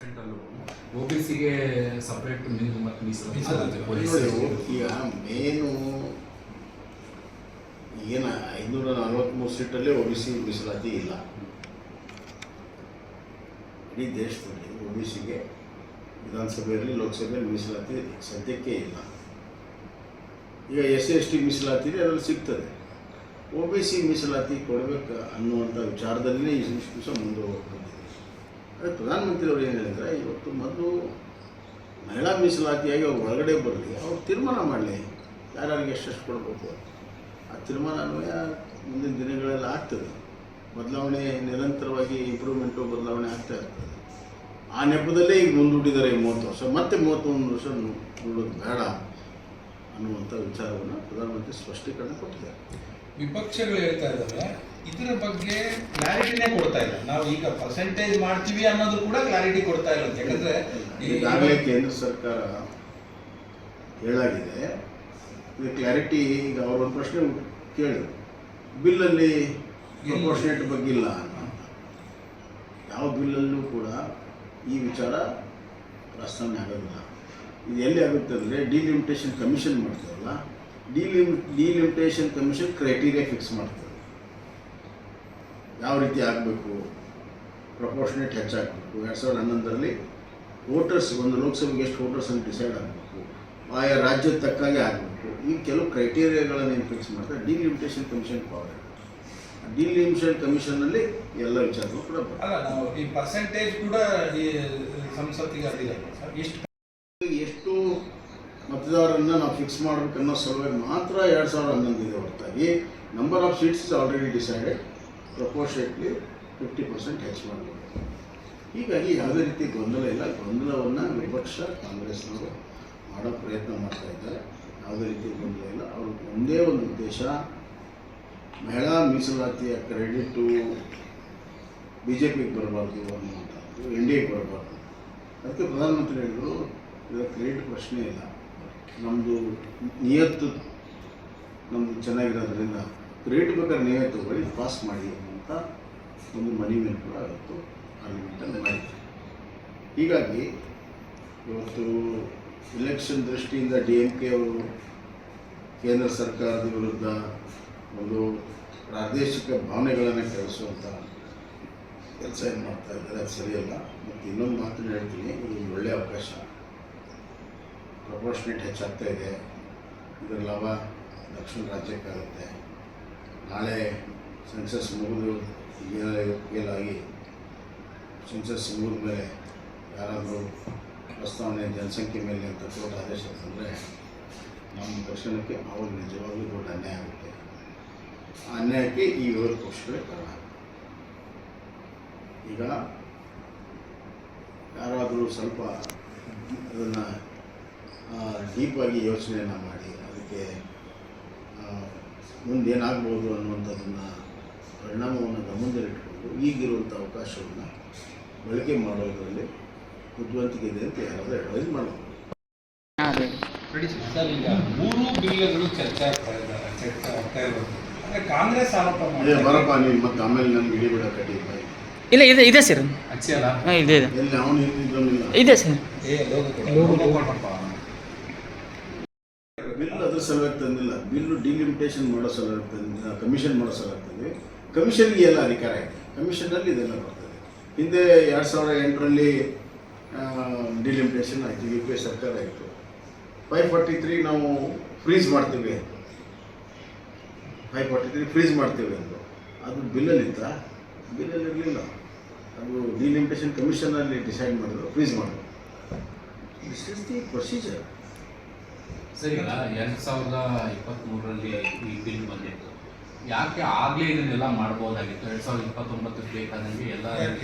ಪರ್ಸೆಂಟಲ್ಲೂ OBCಗೆ separate ಮತ್ತು ಮೀಸಲಾತಿ ಈಗ ಮೇನು ಏನು 543 ಸೀಟಲ್ಲೇ OBC ಮೀಸಲಾತಿ ಇಲ್ಲ. ಇಡೀ ದೇಶದಲ್ಲಿ OBCಗೆ ವಿಧಾನಸಭೆಯಲ್ಲಿ ಲೋಕಸಭೆಯಲ್ಲಿ ಮೀಸಲಾತಿ ಸದ್ಯಕ್ಕೆ ಇಲ್ಲ. ಈಗ SC/ST ಮೀಸಲಾತಿ ಅದರಲ್ಲಿ ಸಿಗ್ತದೆ. OBC ಮೀಸಲಾತಿ ಕೊಡಬೇಕು ಅನ್ನುವಂಥ ವಿಚಾರದಲ್ಲೇ ಇಷ್ಟು ದಿವಸ ಮುಂದೆ ಹೋಗ್ತಿದೆ. ಅದೇ ಪ್ರಧಾನಮಂತ್ರಿಯವರು ಏನು ಹೇಳಿದರೆ, ಇವತ್ತು ಮೊದಲು ಮಹಿಳಾ ಮೀಸಲಾತಿಯಾಗಿ ಅವ್ರು ಒಳಗಡೆ ಬರಲಿ, ಅವ್ರು ತೀರ್ಮಾನ ಮಾಡಲಿ ಯಾರ್ಯಾರಿಗೆ ಎಷ್ಟೆಷ್ಟು ಕೊಡಬೇಕು. ಆ ತೀರ್ಮಾನವೇ ಮುಂದಿನ ದಿನಗಳಲ್ಲಿ ಆಗ್ತದೆ. ಬದಲಾವಣೆ ನಿರಂತರವಾಗಿ ಇಂಪ್ರೂವ್ಮೆಂಟು ಬದಲಾವಣೆ ಆಗ್ತಾ ಇರ್ತದೆ. ಆ ನೆಪದಲ್ಲೇ ಈಗ ಮುಂದೂಡಿದ್ದಾರೆ 30 ವರ್ಷ, ಮತ್ತೆ 31 ವರ್ಷ ನೋಡೋದು ಬೇಡ ಅನ್ನುವಂಥ ವಿಚಾರವನ್ನು ಪ್ರಧಾನಮಂತ್ರಿ ಸ್ಪಷ್ಟೀಕರಣ ಕೊಟ್ಟಿದ್ದಾರೆ. ವಿಪಕ್ಷಗಳು ಹೇಳ್ತಾ ಇದ್ದಾರೆ, ಇದರ ಬಗ್ಗೆ ಕ್ಲಾರಿಟಿನೇ ಕೊಡ್ತಾ ಇಲ್ಲ. ನಾವು ಈಗ ಪರ್ಸೆಂಟೇಜ್ ಮಾಡ್ತೀವಿ ಅನ್ನೋದು ಕೂಡ ಕ್ಲಾರಿಟಿ ಕೊಡ್ತಾ ಇಲ್ಲ. ಯಾಕಂದ್ರೆ ಈಗಾಗಲೇ ಕೇಂದ್ರ ಸರ್ಕಾರ ಹೇಳಾಗಿದೆ. ಇದು ಕ್ಲಾರಿಟಿ ಈಗ ಅವರೊಂದು ಪ್ರಶ್ನೆ ಕೇಳಿದ್ರು, ಬಿಲ್ಲಲ್ಲಿ ಪ್ರಪೋರ್ಷನೇಟ್ ಬಗ್ಗೆ ಇಲ್ಲ ಅಂತ. ಯಾವ ಬಿಲ್ಲಲ್ಲೂ ಕೂಡ ಈ ವಿಚಾರ ಪ್ರಸ್ತಾವನೆ ಆಗೋದಿಲ್ಲ. ಇದು ಎಲ್ಲಿ ಆಗುತ್ತೆ ಅಂದರೆ ಡಿಲಿಮಿಟೇಷನ್ ಕಮಿಷನ್ ಮಾಡ್ತಾರಲ್ಲ, ಡಿಲಿಮಿಟೇಷನ್ ಕಮಿಷನ್ ಕ್ರೈಟೀರಿಯಾ ಫಿಕ್ಸ್ ಮಾಡ್ತಾರೆ. ಯಾವ ರೀತಿ ಆಗಬೇಕು, ಪ್ರಪೋರ್ಷನೇಟ್ ಹೆಚ್ಚಾಗಬೇಕು. 2011ರಲ್ಲಿ ವೋಟರ್ಸ್ ಒಂದು ಲೋಕಸಭೆಗೆ ಎಷ್ಟು ವೋಟರ್ಸ್ ಅಂತ ಡಿಸೈಡ್ ಆಗಬೇಕು, ಆಯಾ ರಾಜ್ಯದ ತಕ್ಕಾಗೆ ಆಗಬೇಕು. ಈ ಕೆಲವು ಕ್ರೈಟೀರಿಯಾಗಳನ್ನು ಏನು ಫಿಕ್ಸ್ ಮಾಡ್ತಾರೆ. Delimitation commission power. ಡಿಲಿಮಿಟೇಷನ್ ಕಮಿಷನ್ನಲ್ಲಿ ಎಲ್ಲ ವಿಚಾರಗಳು ಕೂಡ ಅಲ್ಲ, ನಾವು ಈ ಪರ್ಸೆಂಟೇಜ್ ಕೂಡ ಈ ಸಂಸತ್ತಿಗೆ ಅದಿಲ್ಲ ಸರ್. ಎಷ್ಟು ಮತದಾರರನ್ನು ನಾವು ಫಿಕ್ಸ್ ಮಾಡಬೇಕು ಅನ್ನೋ ಸಲುವಾಗಿ ಮಾತ್ರ 2011 ಇದೆ ಹೊರತಾಗಿ number of seats is already decided. Proportionately 50% ಹೆಚ್ಚು ಮಾಡಬೇಕು. ಹೀಗಾಗಿ ಯಾವುದೇ ರೀತಿ ಗೊಂದಲ ಇಲ್ಲ. ಗೊಂದಲವನ್ನು ವಿಪಕ್ಷ ಕಾಂಗ್ರೆಸ್ನವರು ಮಾಡೋ ಪ್ರಯತ್ನ ಮಾಡ್ತಾ ಇದ್ದಾರೆ. ಯಾವುದೇ ರೀತಿ ಗೊಂದಲ ಇಲ್ಲ. ಅವರು ಒಂದೇ ಒಂದು ಉದ್ದೇಶ, ಮಹಿಳಾ ಮೀಸಲಾತಿಯ ಕ್ರೆಡಿಟು BJPಗೆ ಬರಬಾರ್ದು ಅನ್ನುವಂಥದ್ದು, NDAಗೆ ಬರಬಾರ್ದು. ಅದಕ್ಕೆ ಪ್ರಧಾನಮಂತ್ರಿ ಹೇಳಿದರು, ಇದರ ಕ್ರೆಡಿಟ್ ಪ್ರಶ್ನೆ ಇಲ್ಲ, ನಮ್ಮದು ನಿಯತ್ತು ನಮ್ಮದು ಚೆನ್ನಾಗಿರೋದ್ರಿಂದ ಕ್ರೆಡಿಟ್ ಬೇಕಾದ್ರೆ ನೀವೇ ತಗೊಳ್ಳಿ, ಪಾಸ್ ಮಾಡಿ ಅಂತ ಒಂದು ಮನವಿಯನ್ನು ಕೂಡ ಇವತ್ತು ಪಾರ್ಲಿಮೆಂಟಲ್ಲಿ ಮಾಡಿದ್ದಾರೆ. ಹೀಗಾಗಿ ಇವತ್ತು ಎಲೆಕ್ಷನ್ ದೃಷ್ಟಿಯಿಂದ DMK ಅವರು ಕೇಂದ್ರ ಸರ್ಕಾರದ ವಿರುದ್ಧ ಒಂದು ಪ್ರಾದೇಶಿಕ ಭಾವನೆಗಳನ್ನು ಕೆಡಿಸುವಂಥ ಕೆಲಸ ಏನು ಮಾಡ್ತಾ ಇದ್ದಾರೆ, ಅದು ಸರಿಯಲ್ಲ. ಮತ್ತು ಇನ್ನೊಂದು ಮಾತನ್ನು ಹೇಳ್ತೀನಿ, ಇದು ಒಂದು ಒಳ್ಳೆಯ ಅವಕಾಶ. ಪ್ರಪೋರ್ಷನೇಟ್ ಹೆಚ್ಚಾಗ್ತಾ ಇದೆ. ಇದರ ಲಾಭ ದಕ್ಷಿಣ ರಾಜ್ಯಕ್ಕಾಗುತ್ತೆ. ನಾಳೆ ಸೆನ್ಸಸ್ ಮುಗಿದು ಗೇಲಾಗಿ ಸೆನ್ಸಸ್ ಮುಗಿದ ಮೇಲೆ ಯಾರಾದರೂ ಪ್ರಸ್ತಾವನೆ ಜನಸಂಖ್ಯೆ ಮೇಲೆ ಅಂತ ಕೋರ್ಟ್ ಆದೇಶ ತಂದರೆ ನಮ್ಮ ದಕ್ಷಿಣಕ್ಕೆ ಅವಾಗ ನಿಜವಾಗ್ಲೂ ದೊಡ್ಡ ಅನ್ಯಾಯ ಆಗುತ್ತೆ. ಆ ಅನ್ಯಾಯಕ್ಕೆ ಈ ವಿರೋಧ ಪಕ್ಷಗಳೇ ಕಾರಣ. ಈಗ ಯಾರಾದರೂ ಸ್ವಲ್ಪ ಅದನ್ನು ಡೀಪಾಗಿ ಯೋಚನೆಯನ್ನು ಮಾಡಿ ಅದಕ್ಕೆ ಮುಂದೇನಾಗ್ಬೋದು ಅನ್ನುವಂಥದ್ದನ್ನು ಪರಿಣಾಮವನ್ನು ಗಮನದಲ್ಲಿಟ್ಟುಕೊಂಡು ಈಗಿರುವಂಥ ಅವಕಾಶವನ್ನು ಬಳಕೆ ಮಾಡೋದರಲ್ಲಿ ಬುದ್ಧಿವಂತಿಕೆ ಇದೆ ಅಂತ ಯಾರಾದರೂ ಅಡ್ವೈಸ್ ಮಾಡಬಹುದು. ಸರ್, ಈಗ 3 ಬಿಲ್ಗಳು ಚರ್ಚೆ ಆಗ್ತಾ ಇರೋದು ಅಂದರೆ ಕಾಂಗ್ರೆಸ್ ಆರೋಪ ಮಾಡಿದೆ. ಬರಪ್ಪ ನೀವು ಮತ್ತೆ ಆಮೇಲೆ ನಮ್ಗೆ ಹಿಡಿಬೇಡ ಕಟ್ಟಿ. ಇಲ್ಲ ಇದೆ ಸರ್. ಇದೆ ಎಲ್ಲಿ ಅವನು ಇದ್ದಿದ್ದವನಿಲ್ಲ ಇದೆ ಸರ್. ಬಿಲ್ ಅದ್ರ ಸಲುವಾಗಿ ತಂದಿಲ್ಲ. ಬಿಲ್ಲು ಡಿಲಿಮಿಟೇಷನ್ ಮಾಡೋ ಸಲುವಾಗಿ ತಂದಿಲ್ಲ, ಕಮಿಷನ್ ಮಾಡೋ ಸಲುವಾಗಿ ತಂದಿದೆ. ಕಮಿಷನ್ಗೆ ಎಲ್ಲ ಅಧಿಕಾರ ಇದೆ. ಕಮಿಷನ್ನಲ್ಲಿ ಇದೆಲ್ಲ ಬರ್ತದೆ. ಹಿಂದೆ 2008ರಲ್ಲಿ ಡಿಲಿಮಿಟೇಷನ್ ಆಯಿತು, UPA ಸರ್ಕಾರ ಆಯಿತು. 543 ನಾವು ಫ್ರೀಸ್ ಮಾಡ್ತೀವಿ, 543 ಫ್ರೀಸ್ ಮಾಡ್ತೀವಿ ಅಂದರು. ಅದು ಬಿಲ್ಲಲ್ಲಿತ್ತ? ಬಿಲ್ಲಲ್ಲಿ ಇರಲಿಲ್ಲ. ಅದು ಡಿಲಿಮಿಟೇಷನ್ ಕಮಿಷನಲ್ಲಿ ಡಿಸೈಡ್ ಮಾಡಿದ್ರು, ಫ್ರೀಸ್ ಮಾಡಿದ್ರು. This is the procedure. Sir, ಈಗ 2023ರಲ್ಲಿ ಈ ಬಿಲ್ ಬಂದಿತ್ತು. ಯಾಕೆ ಆಗಲೇ ಇದನ್ನೆಲ್ಲ ಮಾಡ್ಬೋದಾಗಿತ್ತು? 2029ಕ್ಕೆ ಬೇಕಾದಂಗೆ ಎಲ್ಲ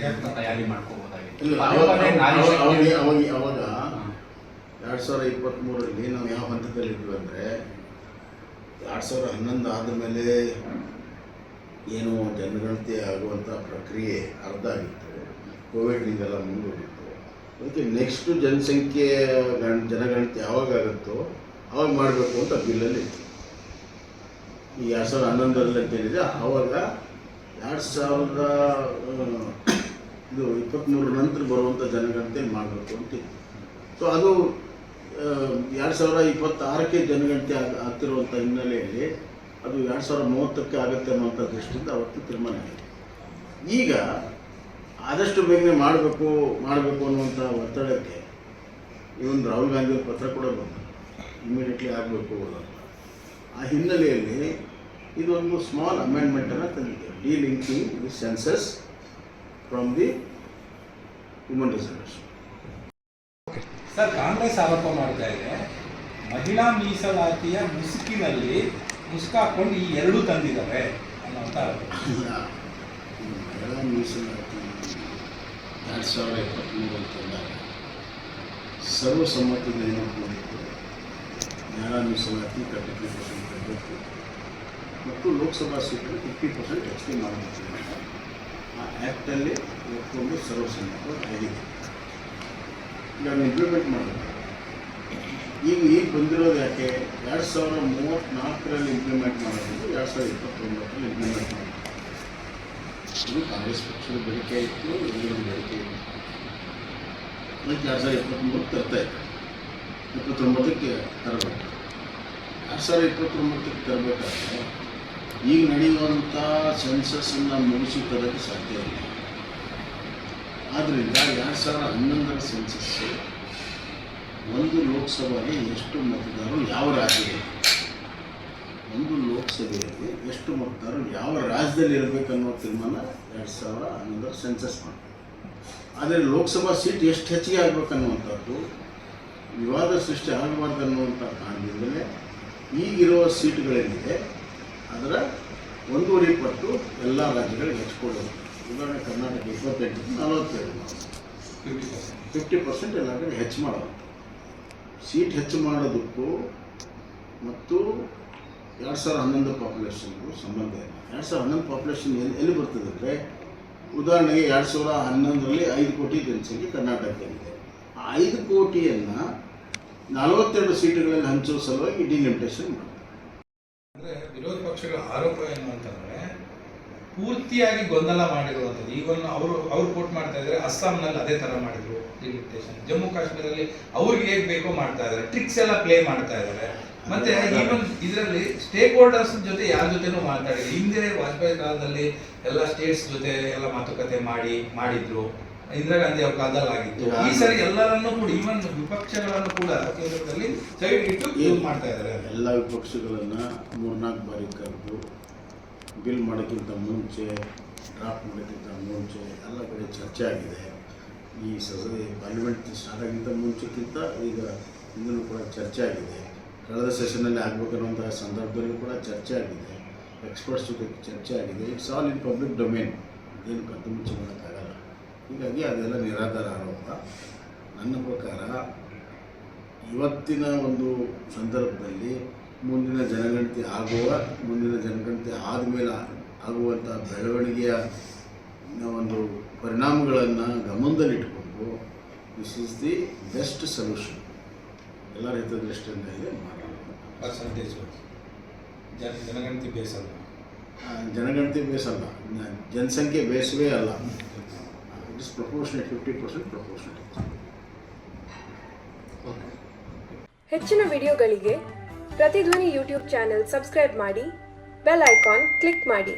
ತಯಾರಿ ಮಾಡ್ಕೋಬೋದಾಗಿತ್ತು. ಅವಾಗ 2023ರಲ್ಲಿ ನಾವು ಯಾವ ಹಂತದಲ್ಲಿದ್ವಿ ಅಂದರೆ 2011 ಆದಮೇಲೆ ಏನು ಜನಗಣತಿ ಆಗುವಂಥ ಪ್ರಕ್ರಿಯೆ ಅರ್ಧ ಆಗಿತ್ತು. ಕೋವಿಡ್ನಿಂದೆಲ್ಲ ಮುಂದೂಡಿತ್ತು. ಅದಕ್ಕೆ ನೆಕ್ಸ್ಟು ಜನಸಂಖ್ಯೆ ಜನಗಣತಿ ಯಾವಾಗ ಆಗುತ್ತೋ ಆವಾಗ ಮಾಡಬೇಕು ಅಂತ ಬಿಲ್ಲಲ್ಲಿ ಇತ್ತು. ಈ 2011ರಲ್ಲಿ ಅಂತೇಳಿದೆ. ಆವಾಗ ಇದು 23 ನಂತರ ಬರುವಂಥ ಜನಗಣತಿ ಮಾಡಬೇಕು ಅಂತ. ಸೊ ಅದು 2026ಕ್ಕೆ ಜನಗಣತಿ ಆಗ್ತಿರುವಂಥ ಹಿನ್ನೆಲೆಯಲ್ಲಿ ಅದು 2030ಕ್ಕೆ ಆಗುತ್ತೆ ಅನ್ನುವಂಥ ದೃಷ್ಟಿಯಿಂದ ಅವತ್ತು ತೀರ್ಮಾನ ಆಗಿದೆ. ಈಗ ಆದಷ್ಟು ಬೇಗನೆ ಮಾಡಬೇಕು ಅನ್ನುವಂಥ ಒತ್ತಡಕ್ಕೆ ಇವನ್ ರಾಹುಲ್ ಗಾಂಧಿ ಪತ್ರ ಕೂಡ ಬಂತು, ಇಮಿಡಿಯೇಟ್ಲಿ ಆಗಬೇಕು ಅಂತ. ಆ ಹಿನ್ನೆಲೆಯಲ್ಲಿ ಇದೊಂದು ಸ್ಮಾಲ್ ಅಮೆಂಡ್ಮೆಂಟನ್ನು ತಂದಿದೆ, linking the census from the human reservation. Sir, Congress ಆರೋಪ ಮಾಡ್ತಾ ಇದೆ ಮಹಿಳಾ ಮೀಸಲಾತಿಯ ಮುಸುಕಿನಲ್ಲಿ ಮುಸುಕಾಕೊಂಡು ಈ ಎರಡೂ ತಂದಿದ್ದಾರೆ ಅನ್ನೋಂಥ ಆರೋಪ. ಮಹಿಳಾ ಮೀಸಲಾತಿ 2023 ತಂದಾಗ ಸರ್ವಸಮ್ಮತದಿಂದ ಏನಪ್ಪ ಮಾಡಿತ್ತು, ಮಹಿಳಾ ಮೀಸಲಾತಿ 33% ತರಬೇಕು ಮತ್ತು ಲೋಕಸಭಾ ಸೀಟಲ್ಲಿ 50% ಹೆಚ್ಚಿಗೆ ಮಾಡಬೇಕು ಅಂತ ಆ ಆ್ಯಕ್ಟಲ್ಲಿ ಒಪ್ಪಿಕೊಂಡು ಸರ್ವಸಮ್ಮತ ಆಗಿದೆ. ಈಗ ಅದನ್ನು ಇಂಪ್ಲಿಮೆಂಟ್ ಮಾಡಬೇಕು. ಈಗ ಬಂದಿರೋದು ಯಾಕೆ 2034ರಲ್ಲಿ ಇಂಪ್ಲಿಮೆಂಟ್ ಮಾಡೋದು, 2029ರಲ್ಲಿ ಇಂಪ್ಲಿಮೆಂಟ್ ಮಾಡೋದು. ಇದು ಕಾಂಗ್ರೆಸ್ ಪಕ್ಷದ ಬೇಡಿಕೆ ಇತ್ತು, ಎಲ್ಲರ ಬೇಡಿಕೆ ಇತ್ತು. ಅದಕ್ಕೆ 2023 ತರ್ತಾ ಇತ್ತು, 29ಕ್ಕೆ ತರಬೇಕು. 2029ಕ್ಕೆ ತರಬೇಕಾದ್ರೆ ಈಗ ನಡೆಯುವಂಥ ಸೆನ್ಸಸ್ಸನ್ನು ಮುಗಿಸಿ ತರೋಕ್ಕೆ ಸಾಧ್ಯ ಇಲ್ಲ. ಆದ್ದರಿಂದ 2011ರ ಸೆನ್ಸಸ್ಸು ಒಂದು ಲೋಕಸಭೆಗೆ ಎಷ್ಟು ಮತದಾರರು ಯಾವ ರಾಜ್ಯದಲ್ಲಿ, ಒಂದು ಲೋಕಸಭೆಯಲ್ಲಿ ಎಷ್ಟು ಮತದಾರರು ಯಾವ ರಾಜ್ಯದಲ್ಲಿ ಇರಬೇಕನ್ನೋ ತೀರ್ಮಾನ 2011ರ ಸೆನ್ಸಸ್ ಮಾಡ್ತಾರೆ. ಆದರೆ ಲೋಕಸಭಾ ಸೀಟ್ ಎಷ್ಟು ಹೆಚ್ಚಿಗೆ ಆಗಬೇಕನ್ನುವಂಥದ್ದು ವಿವಾದ ಸೃಷ್ಟಿ ಆಗಬಾರ್ದು ಅನ್ನುವಂಥ ಕಾರಣದಿಂದಲೇ ಈಗಿರುವ ಸೀಟುಗಳೇನಿದೆ ಅದರ 1.5 ಪಟ್ಟು ಎಲ್ಲ ರಾಜ್ಯಗಳಿಗೆ ಹೆಚ್ಚಿಕೊಡೋದು. ಉದಾಹರಣೆ ಕರ್ನಾಟಕ 28 47 50% ಎಲ್ಲ ಕಡೆ ಹೆಚ್ಚು ಮಾಡೋದು. ಸೀಟ್ ಹೆಚ್ಚು ಮಾಡೋದಕ್ಕೂ ಮತ್ತು 2011 ಪಾಪ್ಯುಲೇಷನ್ಗೂ ಸಂಬಂಧ ಇಲ್ಲ. 2011 ಪಾಪ್ಯುಲೇಷನ್ ಎಲ್ಲಿ ಬರ್ತದೆ ಅಂದರೆ, ಉದಾಹರಣೆಗೆ 2011ರಲ್ಲಿ 5 ಕೋಟಿ ಜನಸಂಖ್ಯೆ ಕರ್ನಾಟಕದಲ್ಲಿದೆ. ಆ 5 ಕೋಟಿಯನ್ನು 42 ಸೀಟುಗಳಲ್ಲಿ ಹಂಚುವ ಸಲುವಾಗಿ ಡಿಲಿಮಿಟೇಷನ್ ಮಾಡ್ತಾರೆ. ಅಂದರೆ ವಿರೋಧ ಪಕ್ಷಗಳ ಆರೋಪ ಏನು ಅಂತಂದರೆ ಪೂರ್ತಿಯಾಗಿ ಗೊಂದಲ ಮಾಡಿರುವಂಥದ್ದು. ಈವನ್ನು ಅವರು ಕೋಟ್ ಮಾಡ್ತಾ ಇದ್ದಾರೆ, ಅಸ್ಸಾಂನಲ್ಲಿ ಅದೇ ಥರ ಮಾಡಿದ್ರು ಡಿಲಿಮಿಟೇಷನ್, ಜಮ್ಮು ಕಾಶ್ಮೀರಲ್ಲಿ ಅವ್ರಿಗೆ ಹೇಗೆ ಬೇಕೋ ಮಾಡ್ತಾ ಇದ್ದಾರೆ, ಟ್ರಿಕ್ಸ್ ಎಲ್ಲ ಪ್ಲೇ ಮಾಡ್ತಾ ಇದ್ದಾರೆ. ಮತ್ತೆ ಈವನ್ ಇದರಲ್ಲಿ ಸ್ಟೇಕ್ ಹೋಲ್ಡರ್ಸ್ ಜೊತೆ ಯಾರ ಜೊತೆನೂ ಮಾತಾಡಿದ್ರು. ಹಿಂದೆ ವಾಜಪೇಯಿ ಕಾಲದಲ್ಲಿ ಎಲ್ಲ ಸ್ಟೇಟ್ಸ್ ಜೊತೆ ಎಲ್ಲ ಮಾತುಕತೆ ಮಾಡಿದ್ರು, ಇಂದಿರಾ ಗಾಂಧಿ ಅವ್ರ ಕಾಲದಲ್ಲಿ ಆಗಿತ್ತು. ಈ ಸರಿ ಎಲ್ಲರನ್ನೂ ಕೂಡ ಈವನ್ ವಿಪಕ್ಷಗಳನ್ನು ಕೂಡ ಕೇಂದ್ರದಲ್ಲಿ ಸೈಡ್ ಇಟ್ಟು ಯೂಸ್ ಮಾಡ್ತಾ ಇದ್ದಾರೆ. ಎಲ್ಲ ವಿಪಕ್ಷಗಳನ್ನು 3-4 ಬಾರಿ ಕರೆದು ಬಿಲ್ ಮಾಡೋಕ್ಕಿಂತ ಮುಂಚೆ, ಡ್ರಾಫ್ಟ್ ಮಾಡೋಕ್ಕಿಂತ ಮುಂಚೆ ಎಲ್ಲ ಕಡೆ ಚರ್ಚೆ ಆಗಿದೆ. ಈ ಪಾರ್ಲಿಮೆಂಟ್ ಸ್ಟಾರ್ಟ್ ಆಗಿಂತ ಮುಂಚೆಕ್ಕಿಂತ ಈಗ ಇನ್ನೂ ಕೂಡ ಚರ್ಚೆ ಆಗಿದೆ. ಕಳೆದ ಸೆಷನ್ನಲ್ಲಿ ಆಗಬೇಕನ್ನುವಂಥ ಸಂದರ್ಭದಲ್ಲೂ ಕೂಡ ಚರ್ಚೆ ಆಗಿದೆ, ಎಕ್ಸ್ಪರ್ಟ್ಸ್ ಜೊತೆ ಚರ್ಚೆ ಆಗಿದೆ. It's all in public domain, ಏನು ಕದ್ದು ಮುಚ್ಚಿ ಮಾಡೋಕ್ಕಾಗಲ್ಲ. ಹೀಗಾಗಿ ಅದೆಲ್ಲ ನಿರಾಧಾರ ಆರೋಪ. ನನ್ನ ಪ್ರಕಾರ ಇವತ್ತಿನ ಒಂದು ಸಂದರ್ಭದಲ್ಲಿ ಮುಂದಿನ ಜನಗಣತಿ ಆದಮೇಲೆ ಆಗುವಂಥ ಬೆಳವಣಿಗೆಯ ಒಂದು ಪರಿಣಾಮಗಳನ್ನು ಗಮನದಲ್ಲಿಟ್ಟುಕೊಂಡು this is the best solution ಎಲ್ಲ ರೈತರ ದೃಷ್ಟಿಯಿಂದ ಇದೆ ಮಾಡಬೇಕು. ಪರ್ಸೆಂಟೇಜ್ ಜನಗಣತಿ ಬೇಸಲ್ಲ, ಜನಗಣತಿ ಬೇಸಲ್ಲ, ಜನಸಂಖ್ಯೆ ಬೇಸವೇ ಅಲ್ಲ. It is proportionate, 50% proportionate. ಹೆಚ್ಚಿನ ವಿಡಿಯೋಗಳಿಗೆ ಪ್ರತಿಧ್ವನಿ ಯೂಟ್ಯೂಬ್ ಚಾನೆಲ್ ಸಬ್ಸ್ಕ್ರೈಬ್ ಮಾಡಿ, ಬೆಲ್ ಐಕಾನ್ ಕ್ಲಿಕ್ ಮಾಡಿ.